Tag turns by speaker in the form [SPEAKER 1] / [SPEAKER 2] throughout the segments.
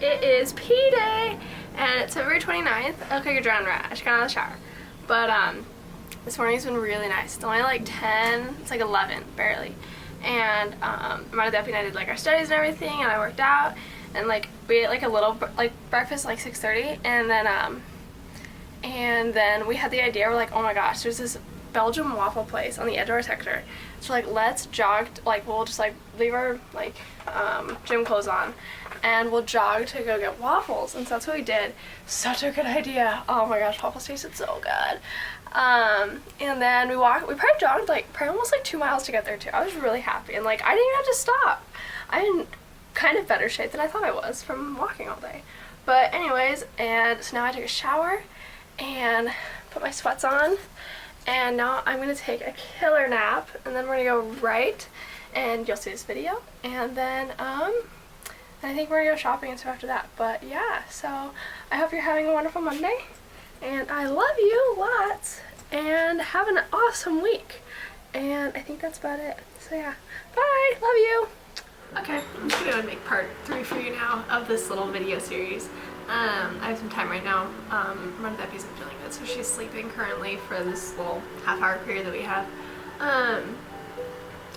[SPEAKER 1] It is P-Day, and it's February 29th. I look like a drowned rat. I just got out of the shower. But, this morning's been really nice. It's only like 10, it's like 11, barely. And, my deputy and I did like our studies and everything, and I worked out, and like, we ate like a little, like, breakfast like 6:30, and then we had the idea, we're like, oh my gosh, there's this Belgian waffle place on the edge of our sector. So like, let's jog, like, we'll just like leave our like gym clothes on and we'll jog to go get waffles. And so that's what we did. Such a good idea. Oh my gosh, waffles tasted so good. And then we probably jogged like almost like 2 miles to get there too. I was really happy, and like I didn't even have to stop. I'm in kind of better shape than I thought I was from walking all day. But anyways, and so now I took a shower and put my sweats on, and now I'm gonna take a killer nap, and then we're gonna go right, and you'll see this video, and then I think we're gonna go shopping and stuff after that. But yeah, so I hope you're having a wonderful Monday, and I love you lots, and have an awesome week. And I think that's about it. So yeah, bye, love you. Okay, I'm just gonna make part 3 for you now of this little video series. I have some time right now. One of the Eppie's isn't feeling good, so she's sleeping currently for this little half-hour period that we have.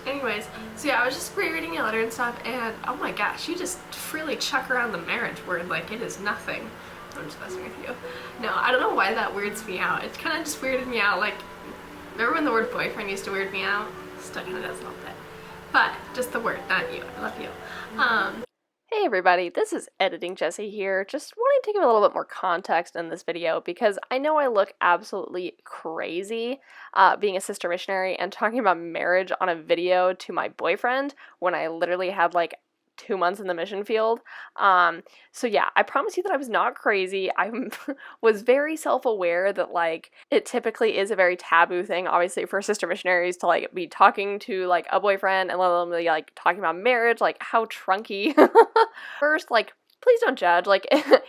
[SPEAKER 1] Anyways, so yeah, I was just rereading your letter and stuff, and oh my gosh, you just freely chuck around the marriage word like it is nothing. I'm just messing with you. No, I don't know why that weirds me out. It kind of just weirded me out. Like, remember when the word boyfriend used to weird me out? Still kind of does a little bit. But just the word, not you. I love you.
[SPEAKER 2] Hey everybody, this is Editing Jessie here. Just wanting to give a little bit more context in this video because I know I look absolutely crazy being a sister missionary and talking about marriage on a video to my boyfriend when I literally had like 2 months in the mission field. So yeah, I promise you that I was not crazy. I was very self-aware that like it typically is a very taboo thing, obviously, for sister missionaries to like be talking to like a boyfriend and let alone be like talking about marriage, like how trunky. First, like, please don't judge, like,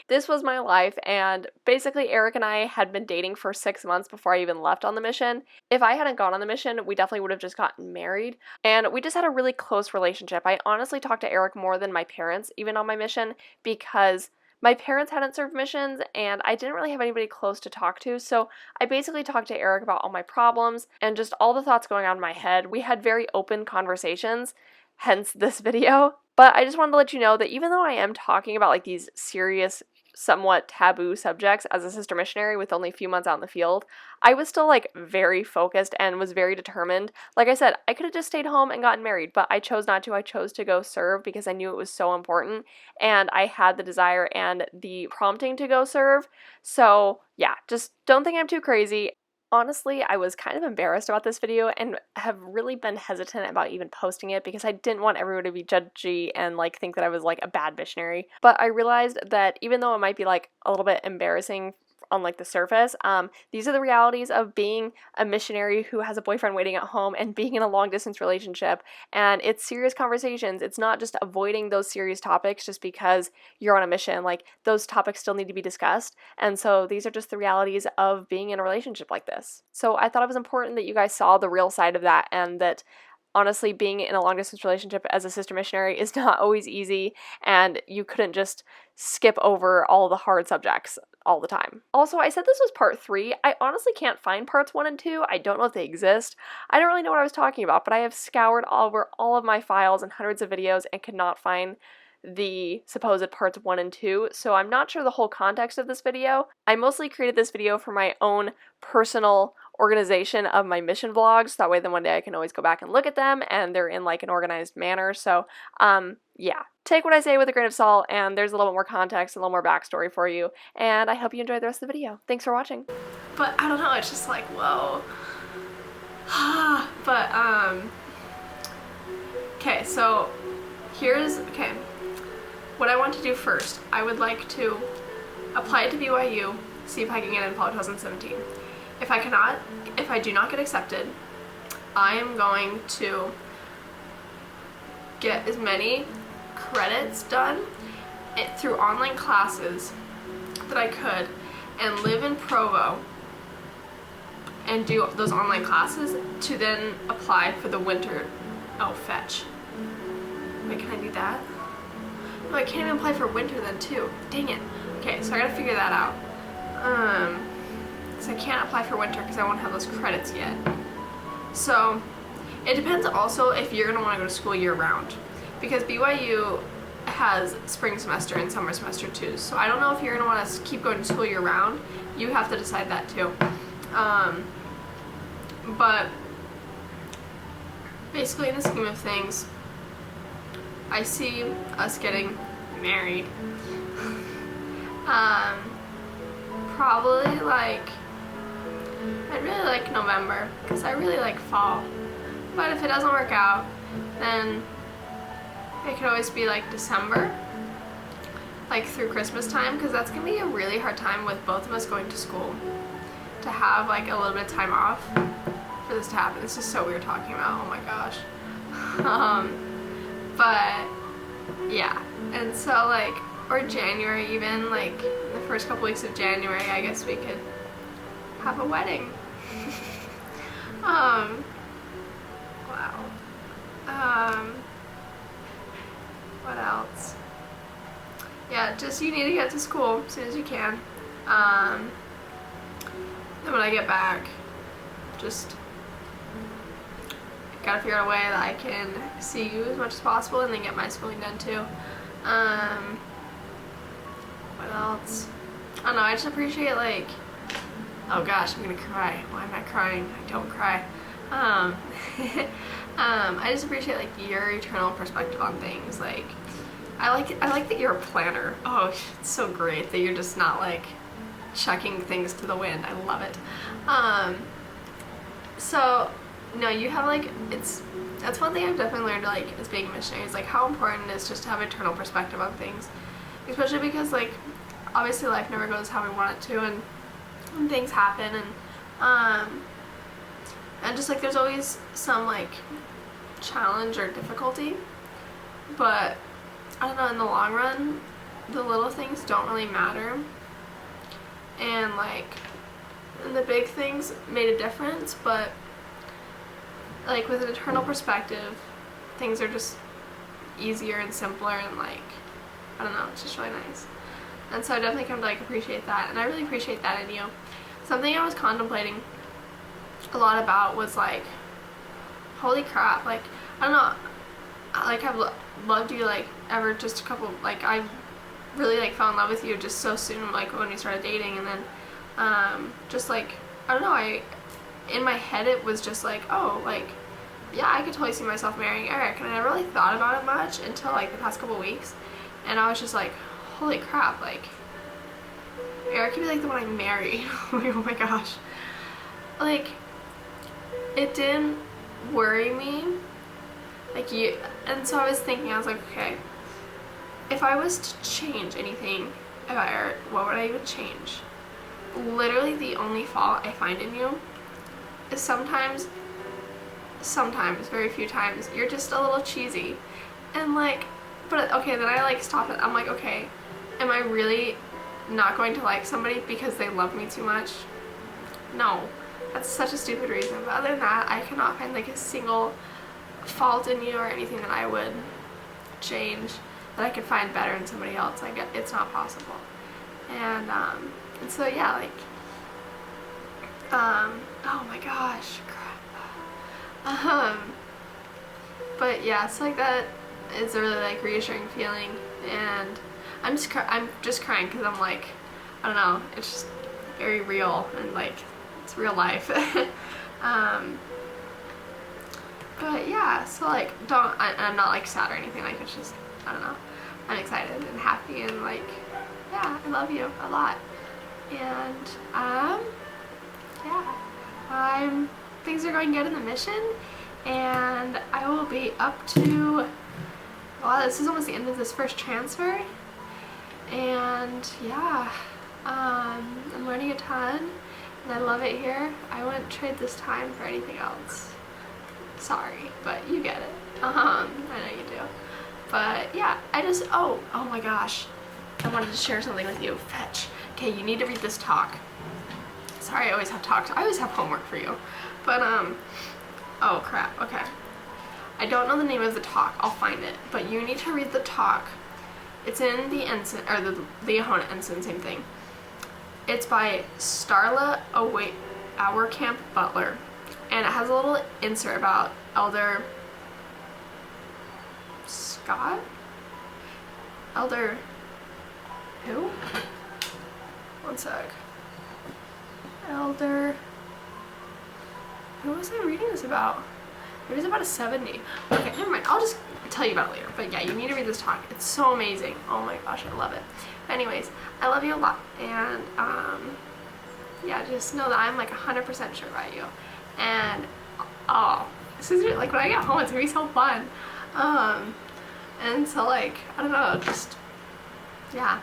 [SPEAKER 2] this was my life, and basically Eric and I had been dating for 6 months before I even left on the mission. If I hadn't gone on the mission, we definitely would have just gotten married, and we just had a really close relationship. I honestly talked to Eric more than my parents, even on my mission, because my parents hadn't served missions, and I didn't really have anybody close to talk to, so I basically talked to Eric about all my problems, and just all the thoughts going on in my head. We had very open conversations, hence this video. But I just wanted to let you know that even though I am talking about like these serious, somewhat taboo subjects as a sister missionary with only a few months out in the field, I was still like very focused and was very determined. Like I said, I could have just stayed home and gotten married, but I chose not to. I chose to go serve because I knew it was so important, and I had the desire and the prompting to go serve. So yeah, just don't think I'm too crazy. Honestly, I was kind of embarrassed about this video and have really been hesitant about even posting it because I didn't want everyone to be judgy and like think that I was like a bad missionary. But I realized that even though it might be like a little bit embarrassing on like the surface, these are the realities of being a missionary who has a boyfriend waiting at home and being in a long distance relationship. And it's serious conversations. It's not just avoiding those serious topics just because you're on a mission. Like, those topics still need to be discussed. And so these are just the realities of being in a relationship like this. So I thought it was important that you guys saw the real side of that, and that honestly, being in a long-distance relationship as a sister missionary is not always easy, and you couldn't just skip over all the hard subjects all the time. Also, I said this was part 3. I honestly can't find parts 1 and 2. I don't know if they exist. I don't really know what I was talking about, but I have scoured over all of my files and hundreds of videos and could not find the supposed parts 1 and 2, so I'm not sure the whole context of this video. I mostly created this video for my own personal organization of my mission vlogs, so that way then one day I can always go back and look at them and they're in like an organized manner. So yeah, take what I say with a grain of salt, and there's a little bit more context, a little more backstory for you, and I hope you enjoy the rest of the video. Thanks for watching.
[SPEAKER 1] But I don't know, it's just like, whoa. But okay, so okay, what I want to do first, I would like to apply to BYU, see if I can get in fall 2017. If I do not get accepted, I am going to get as many credits done through online classes that I could, and live in Provo and do those online classes to then apply for the winter. Oh, fetch. Wait, can I do that? Oh, I can't even apply for winter then too. Dang it. Okay, so I gotta figure that out. Because I can't apply for winter because I won't have those credits yet. So it depends also if you're gonna want to go to school year round, because BYU has spring semester and summer semester too. So I don't know if you're gonna want to keep going to school year round. You have to decide that too. But basically, in the scheme of things, I see us getting married. Probably like, I'd really like November because I really like fall. But if it doesn't work out, then it could always be like December, like through Christmas time, because that's gonna be a really hard time with both of us going to school to have like a little bit of time off for this to happen. This is so weird talking about, oh my gosh. But yeah, and so like, or January even, like the first couple weeks of January, I guess we could have a wedding. Wow. What else? Yeah, just you need to get to school as soon as you can. Then when I get back, just gotta figure out a way that I can see you as much as possible and then get my schooling done too. What else? I don't know, I just appreciate like, oh gosh, I'm gonna cry. Why am I crying? I don't cry. I just appreciate like your eternal perspective on things. Like, I like that you're a planner. Oh, it's so great that you're just not like chucking things to the wind. I love it. So no, you have like, that's one thing I've definitely learned like as being a missionary, is like how important it is just to have eternal perspective on things, especially because like obviously life never goes how we want it to, and things happen, and just like there's always some like challenge or difficulty, but I don't know, in the long run the little things don't really matter, and like the big things made a difference, but like with an eternal perspective things are just easier and simpler, and like I don't know, it's just really nice. And so I definitely come to like appreciate that, and I really appreciate that in you. Something I was contemplating a lot about was like, holy crap, like I don't know, like I've loved you like ever just a couple, like I really like fell in love with you just so soon, like when we started dating, and then just like I don't know, in my head it was just like, oh, like yeah, I could totally see myself marrying Eric, and I never really thought about it much until like the past couple weeks, and I was just like, holy crap, like Eric could be like the one I marry. Like, oh my gosh, like it didn't worry me like you. And so I was thinking, I was like, okay, if I was to change anything about Eric, what would I even change? Literally the only fault I find in you is sometimes, very few times, you're just a little cheesy. And like, but okay, then I like stop it. I'm like, okay, am I really not going to like somebody because they love me too much? No, that's such a stupid reason. But other than that, I cannot find like a single fault in you or anything that I would change that I could find better in somebody else. Like, it's not possible. And so yeah, like oh my gosh, crap. But yeah, it's like that is a really like reassuring feeling, and I'm just crying because I'm like, I don't know, it's just very real, and like it's real life. But yeah, so like I'm not like sad or anything, like it's just, I don't know, I'm excited and happy, and like, yeah, I love you a lot. And yeah, things are going good in the mission, and I will be up to, wow, this is almost the end of this first transfer, and yeah, I'm learning a ton, and I love it here. I wouldn't trade this time for anything else. Sorry, but you get it. I know you do. But yeah, oh my gosh, I wanted to share something with you. Fetch. Okay, you need to read this talk. Sorry, I always have talks. I always have homework for you. But oh crap, okay. I don't know the name of the talk. I'll find it. But you need to read the talk It's in the Ensign, or the Ahona Ensign, same thing. It's by Starla Auerkamp Butler, and it has a little insert about Elder Scott? Elder who? One sec. Elder, who was I reading this about? It was about a 70. Okay, never mind. I'll just tell you about it later. But yeah, you need to read this talk. It's so amazing. Oh my gosh, I love it. But anyways, I love you a lot. And yeah, just know that I'm like 100% sure about you. And oh, this is like when I get home, it's gonna be so fun. And so like, I don't know, just yeah.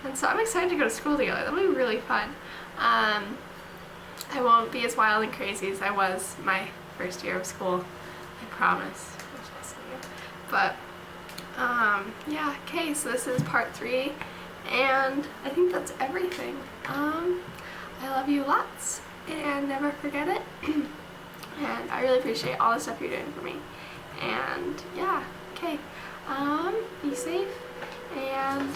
[SPEAKER 1] And so I'm excited to go to school together. That'll be really fun. I won't be as wild and crazy as I was my first year of school, I promise. But yeah, okay, so this is part 3, and I think that's everything. I love you lots, and never forget it. And I really appreciate all the stuff you're doing for me. And yeah, okay, be safe, and